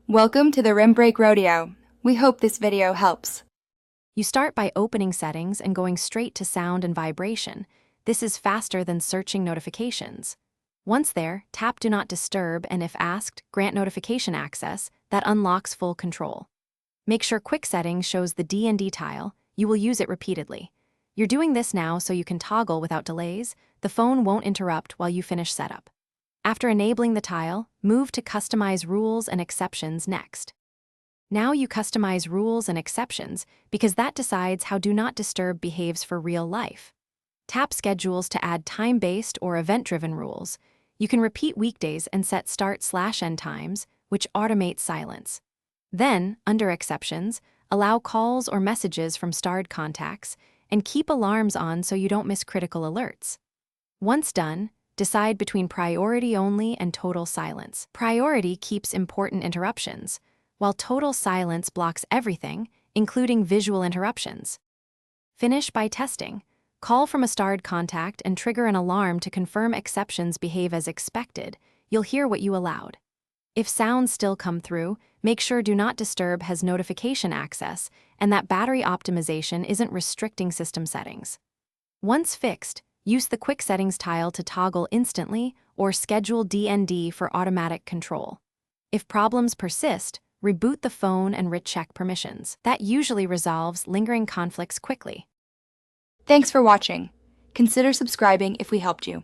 Welcome to the Rim Break Rodeo. We hope this video helps. You start by opening settings and going straight to sound and vibration. This is faster than searching notifications. Once there, tap Do Not Disturb and if asked, grant notification access. That unlocks full control. Make sure Quick Settings shows the D&D tile. You will use it repeatedly. You're doing this now so you can toggle without delays. The phone won't interrupt while you finish setup. After enabling the tile, move to Customize Rules and Exceptions next. Now you customize rules and exceptions because that decides how Do Not Disturb behaves for real life. Tap Schedules to add time-based or event-driven rules. You can repeat weekdays and set start/end times, which automates silence. Then, under Exceptions, allow calls or messages from starred contacts and keep alarms on so you don't miss critical alerts. Once done, decide between priority only and total silence. Priority keeps important interruptions, while total silence blocks everything, including visual interruptions. Finish by testing. Call from a starred contact and trigger an alarm to confirm exceptions behave as expected. You'll hear what you allowed. If sounds still come through, make sure Do Not Disturb has notification access and that battery optimization isn't restricting system settings. Once fixed, use the Quick Settings tile to toggle instantly or schedule D&D for automatic control. If problems persist, reboot the phone and recheck permissions. That usually resolves lingering conflicts quickly. Thanks for watching. Consider subscribing if we helped you.